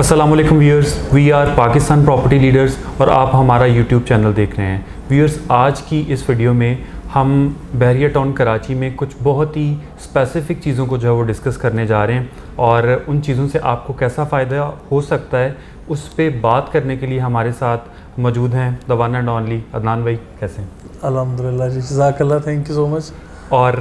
अस्सलामुअलैकुम viewers, we are Pakistan property leaders और आप हमारा यूट्यूब चैनल देख रहे हैं। व्यूअर्स, आज की इस वीडियो में हम बहरिया टाउन कराची में कुछ बहुत ही स्पेसिफ़िक चीज़ों को जो है वो डिस्कस करने जा रहे हैं और उन चीज़ों से आपको कैसा फ़ायदा हो सकता है उस पर बात करने के लिए हमारे साथ मौजूद हैं the one and only Adnan भाई। कैसे हैं? अल्हम्दुलिल्लाह जी, जज़ाकल्लाह, थैंक यू सो मच। और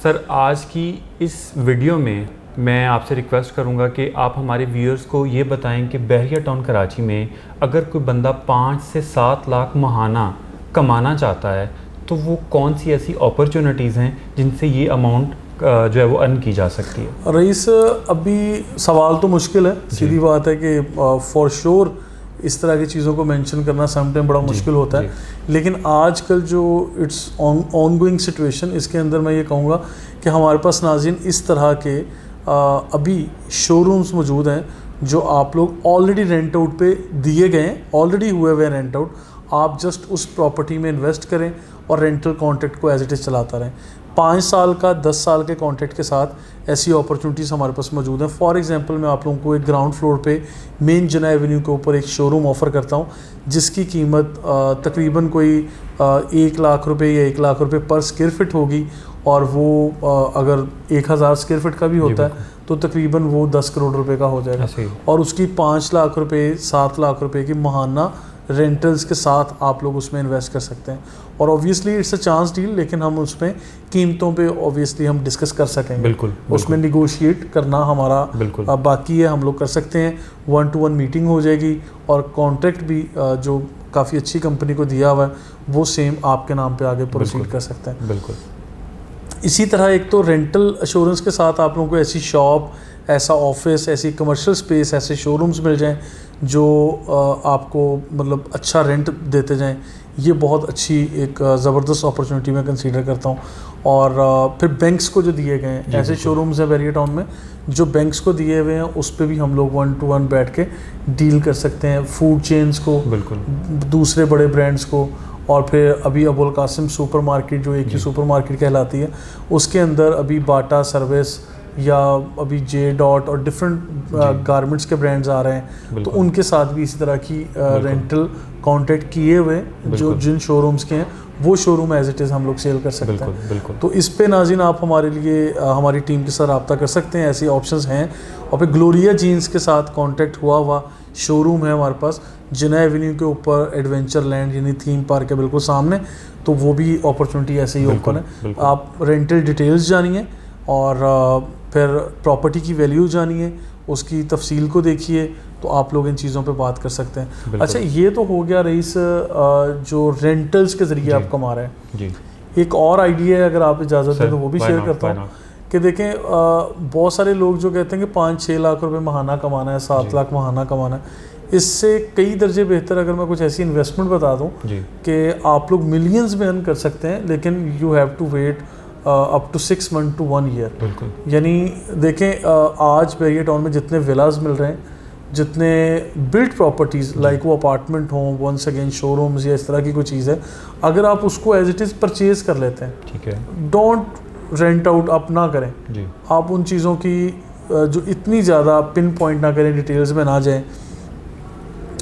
सर, आज की इस वीडियो में मैं आपसे रिक्वेस्ट करूंगा कि आप हमारे व्यूअर्स को ये बताएं कि बहरिया टाउन कराची में अगर कोई बंदा 5 से 7 लाख माहाना कमाना चाहता है तो वो कौन सी ऐसी अपॉर्चुनिटीज़ हैं जिनसे ये अमाउंट जो है वो अर्न की जा सकती है। रईस, अभी सवाल तो मुश्किल है, सीधी बात है कि फॉर श्योर इस तरह की चीज़ों को मेंशन करना समटाइम बड़ा मुश्किल होता है, लेकिन आजकल जो इट्स ऑन गोइंग सिचुएशन, इसके अंदर मैं ये कहूँगा कि हमारे पास नाज़रीन इस तरह के अभी शोरूम्स मौजूद हैं जो आप लोग ऑलरेडी रेंट आउट पे दिए गए हैं, ऑलरेडी हुए हुए रेंट आउट। आप जस्ट उस प्रॉपर्टी में इन्वेस्ट करें और रेंटल कॉन्ट्रैक्ट को एज इट इज़ चलाता रहें। 5 साल का 10 साल के कॉन्ट्रैक्ट के साथ ऐसी अपॉर्चुनिटीज़ हमारे पास मौजूद हैं। फॉर एग्जांपल, मैं आप लोगों को एक ग्राउंड फ्लोर पे मेन जना एवेन्यू के ऊपर एक शोरूम ऑफ़र करता हूं जिसकी कीमत तकरीबन कोई 1 लाख रुपए या 1 लाख रुपए पर स्क्वायर फिट होगी, और वो अगर 1000 स्क्वायर फिट का भी होता है तो तकरीबन वो 10 करोड़ रुपए का हो जाएगा, और उसकी 5 लाख रुपए 7 लाख रुपए की माहाना रेंटल्स के साथ आप लोग उसमें इन्वेस्ट कर सकते हैं। और obviously it's a chance deal, लेकिन हम उसमें कीमतों पे ऑब्वियसली हम डिस्कस कर सकेंगे। बिल्कुल। उसमें निगोशिएट करना हमारा बाकी है, हम लोग कर सकते हैं। 1-to-1 मीटिंग हो जाएगी और कॉन्ट्रैक्ट भी जो काफ़ी अच्छी कंपनी को दिया हुआ है वो सेम आपके नाम पे आगे प्रोसीड कर सकते हैं। बिल्कुल। इसी तरह एक तो रेंटल अश्योरेंस के साथ आप लोगों को ऐसी शॉप, ऐसा ऑफिस, ऐसी कमर्शियल स्पेस, ऐसे शोरूम्स मिल जाएं जो आपको मतलब अच्छा रेंट देते जाएं, ये बहुत अच्छी एक ज़बरदस्त अपॉर्चुनिटी मैं कंसीडर करता हूँ। और फिर बैंक्स को जो दिए गए हैं ऐसे शोरूम्स हैं बहरिया टाउन में, जो बैंक्स को दिए हुए हैं उस पर भी हम लोग 1-to-1 बैठ के डील कर सकते हैं। फूड चेन्स को, बिल्कुल, दूसरे बड़े ब्रांड्स को, और फिर अभी अबुल कासिम सुपर मार्केट जो एक ही सुपर मार्केट कहलाती है, उसके अंदर अभी बाटा सर्विस या अभी जे डॉट और डिफरेंट गारमेंट्स के ब्रांड्स आ रहे हैं, तो उनके साथ भी इसी तरह की रेंटल कॉन्ट्रैक्ट किए हुए जो जिन शोरूम्स के हैं वो शोरूम एज इट इज़ हम लोग सेल कर सकते हैं। बिल्कुल। तो इस पे नाज़रीन आप हमारे लिए हमारी टीम के साथ रब्ता कर सकते हैं, ऐसी ऑप्शंस हैं। और फिर ग्लोरिया जीन्स के साथ कॉन्ट्रैक्ट हुआ शोरूम है हमारे पास जिना एवेन्यू के ऊपर, एडवेंचर लैंड यानी थीम पार्क के बिल्कुल सामने, तो वो भी अपॉर्चुनिटी ऐसे ही ओपन है। आप रेंटल डिटेल्स जानिए और फिर प्रॉपर्टी की वैल्यू जानिए, उसकी तफसील को देखिए, तो आप लोग इन चीज़ों पे बात कर सकते हैं। अच्छा, ये तो हो गया रईस जो रेंटल्स के ज़रिए आप कमा रहे हैं जी। एक और आइडिया है, अगर आप इजाज़त दें तो वो भी शेयर करता हूँ कि देखें, बहुत सारे लोग जो कहते हैं कि 5-6 लाख रुपए माहाना कमाना है, 7 लाख माहाना कमाना है, इससे कई दर्जे बेहतर अगर मैं कुछ ऐसी इन्वेस्टमेंट बता दूं कि आप लोग मिलियंस में अर्न कर सकते हैं, लेकिन you have to wait up to 6 month to 1 year. यानी देखें, आज बहरिया टाउन में जितने विलाज मिल रहे हैं, जितने बिल्ट प्रॉपर्टीज़ लाइक वो अपार्टमेंट हों, वंस अगेन शोरूम्स या इस तरह की कोई चीज़ है, अगर आप उसको एज इट इज़ परचेज़ कर लेते हैं, ठीक है, डोंट रेंट आउट आप ना करें जी। आप उन चीज़ों की जो इतनी ज़्यादा पिन पॉइंट ना करें, डिटेल्स में ना जाएँ।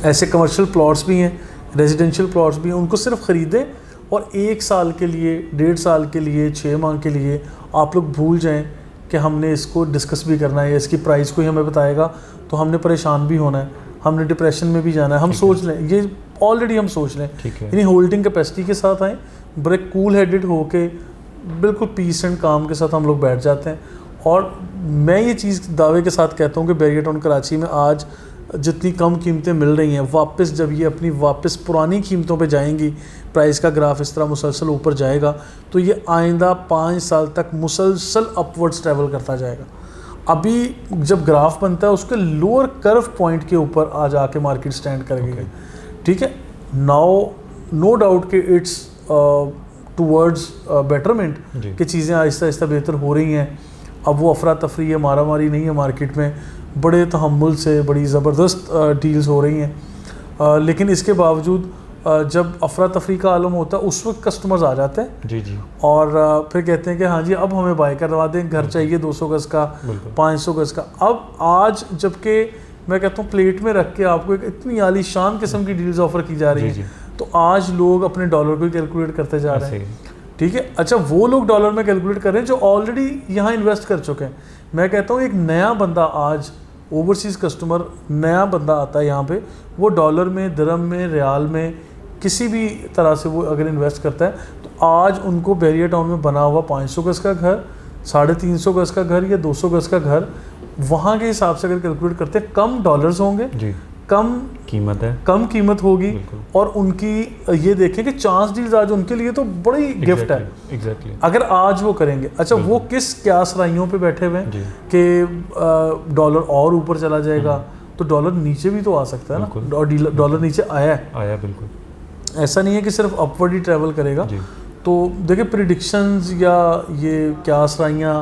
ऐसे कमर्शियल प्लॉट्स भी हैं, रेजिडेंशियल प्लॉट्स भी हैं, उनको सिर्फ ख़रीदें और 1 साल के लिए, 1.5 साल के लिए, 6 माह के लिए आप लोग भूल जाएं कि हमने इसको डिस्कस भी करना है या इसकी प्राइस कोई हमें बताएगा तो हमने परेशान भी होना है, हमने डिप्रेशन में भी जाना है। हम सोच लें, ये ऑलरेडी हम सोच लें, यानी होल्डिंग कैपेसिटी के साथ आएँ, बड़े कूल हेडेड होके बिल्कुल पीस एंड काम के साथ हम लोग बैठ जाते हैं। और मैं ये चीज़ दावे के साथ कहता हूँ कि बहरिया टाउन कराची में आज जितनी कम कीमतें मिल रही हैं, वापस जब ये अपनी वापस पुरानी कीमतों पे जाएंगी, प्राइस का ग्राफ इस तरह मुसलसल ऊपर जाएगा, तो ये आइंदा 5 साल तक मुसलसल अपवर्ड्स ट्रैवल करता जाएगा। अभी जब ग्राफ बनता है उसके लोअर कर्व पॉइंट के ऊपर आ जाके मार्केट स्टैंड करेगी, ठीक है। नाउ नो डाउट कि इट्स टूवर्ड्स बेटरमेंट कि चीज़ें आहिस्ता आहिस्ता बेहतर हो रही हैं। अब वो अफरा तफरी है, मारा मारी नहीं है मार्केट में, बड़े तहम्मुल से बड़ी ज़बरदस्त डील्स हो रही हैं। लेकिन इसके बावजूद जब अफरा तफरी का आलम होता है उस वक्त कस्टमर्स आ जाते हैं जी जी, और फिर कहते हैं कि हाँ जी अब हमें बाय करवा दें, घर चाहिए 200 गज़ का, 500 गज़ का। अब आज जबकि मैं कहता हूँ प्लेट में रख के आपको एक इतनी आलीशान किस्म की डील्स ऑफर की जा रही जी, हैं, तो आज लोग अपने डॉलर को कैलकुलेट करते जा रहे हैं। ठीक है, अच्छा वो लोग डॉलर में कैलकुलेट कर रहे हैं जो ऑलरेडी यहाँ इन्वेस्ट कर चुके हैं। मैं कहता हूँ एक नया बंदा आज ओवरसीज़ कस्टमर नया बंदा आता है यहाँ पे, वो डॉलर में, दिरहम में, रियाल में, किसी भी तरह से वो अगर इन्वेस्ट करता है तो आज उनको बैरियर टाउन में बना हुआ 500 गज़ का घर, 350 गज़ का घर या 200 गज़ का घर, वहाँ के हिसाब से अगर कैलकुलेट करते हैं कम डॉलर्स होंगे जी, कम कीमत है, कम कीमत होगी, और उनकी ये देखें कि चांस डील्स आज उनके लिए तो बड़ी गिफ्ट है एग्जैक्टली अगर आज वो करेंगे। अच्छा वो किस क्या सराइयों पे बैठे हुए हैं कि डॉलर और ऊपर चला जाएगा, तो डॉलर नीचे भी तो आ सकता है ना, और डॉलर नीचे आया बिल्कुल, ऐसा नहीं है कि सिर्फ अपवर्ड ही ट्रैवल करेगा। तो देखिए प्रिडिक्शंस या ये क्या सराइयाँ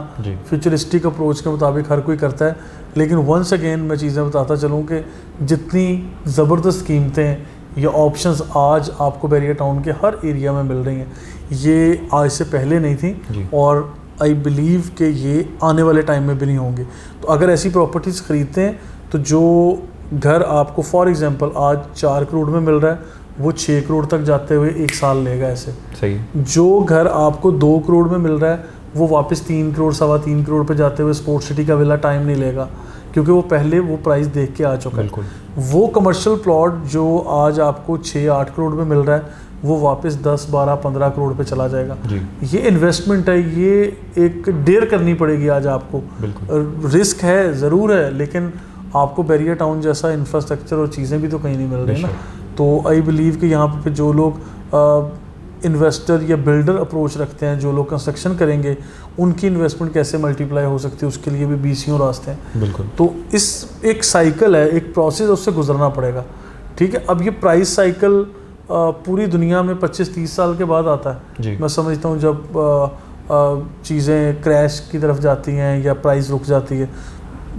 फ्यूचरिस्टिक अप्रोच के मुताबिक हर कोई करता है, लेकिन वंस अगेन मैं चीज़ें बताता चलूँ कि जितनी ज़बरदस्त कीमतें या ऑप्शंस आज आपको बैरियर टाउन के हर एरिया में मिल रही हैं, ये आज से पहले नहीं थी, और आई बिलीव कि ये आने वाले टाइम में भी नहीं होंगे। तो अगर ऐसी प्रॉपर्टीज़ ख़रीदते हैं तो जो घर आपको फॉर एग्ज़ाम्पल आज 4 करोड़ में मिल रहा है वो 6 करोड़ तक जाते हुए 1 साल लेगा ऐसे। सही। जो घर आपको 2 करोड़ में मिल रहा है वो वापस 3 करोड़ 3.25 करोड़ पे जाते हुए स्पोर्ट्स सिटी का विला टाइम नहीं लेगा, क्योंकि वो पहले वो प्राइस देख के आ चुका है। वो कमर्शियल प्लॉट जो आज आपको 6-8 करोड़ में मिल रहा है वो वापस 10, 12, 15 करोड़ पे चला जाएगा। ये इन्वेस्टमेंट है, ये एक डेयर करनी पड़ेगी आज आपको। रिस्क है ज़रूर है, लेकिन आपको बैरियर टाउन जैसा इंफ्रास्ट्रक्चर और चीज़ें भी तो कहीं नहीं मिल रही ना। तो आई बिलीव कि यहाँ पे जो लोग इन्वेस्टर या बिल्डर अप्रोच रखते हैं, जो लोग कंस्ट्रक्शन करेंगे, उनकी इन्वेस्टमेंट कैसे मल्टीप्लाई हो सकती है उसके लिए भी बीसियों रास्ते हैं। बिल्कुल। तो इस एक साइकिल है, एक प्रोसेस, उससे गुजरना पड़ेगा। ठीक है, अब ये प्राइस साइकिल पूरी दुनिया में 25-30 साल के बाद आता है। मैं समझता हूँ जब चीज़ें क्रैश की तरफ जाती हैं या प्राइस रुक जाती है,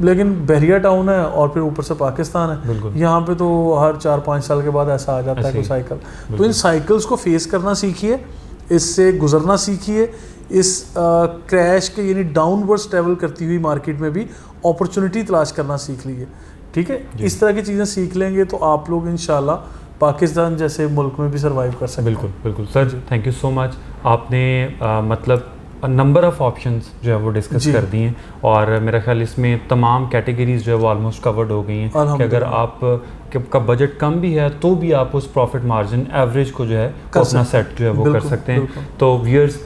लेकिन बैरियर टाउन है और फिर ऊपर से पाकिस्तान है, यहाँ पे तो हर 4-5 साल के बाद ऐसा आ जाता है कोई साइकिल। तो इन साइकिल्स को फेस करना सीखिए, इससे गुजरना सीखिए, इस क्रैश के यानी डाउनवर्ड्स ट्रैवल करती हुई मार्केट में भी अपॉर्चुनिटी तलाश करना सीख लीजिए। ठीक है, इस तरह की चीज़ें सीख लेंगे तो आप लोग इंशाल्लाह पाकिस्तान जैसे मुल्क में भी सर्वाइव कर सकते हैं। बिल्कुल बिल्कुल sir, thank you so much. आपने मतलब नंबर ऑफ़ ऑप्शंस जो है वो डिस्कस कर दिए हैं, और मेरा ख्याल इसमें तमाम कैटेगरीज जो है वो ऑलमोस्ट कवर्ड हो गई हैं कि अगर आप का बजट कम भी है तो भी आप उस प्रॉफिट मार्जिन एवरेज को जो है अपना सेट जो है वो कर सकते हैं। तो viewers,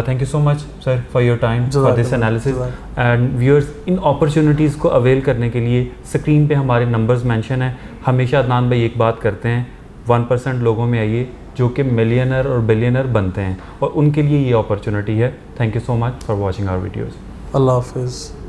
thank you so much sir for your time for this analysis. And viewers, in opportunities को अवेल करने के लिए स्क्रीन पे हमारे नंबर्स मेंशन हैं। हमेशा अदनान भाई एक बात करते हैं, 1% लोगों में आइए जो कि मिलियनर और बिलियनर बनते हैं, और उनके लिए ये अपॉर्चुनिटी है। Thank you so much for watching our videos. अल्लाह हाफिज़।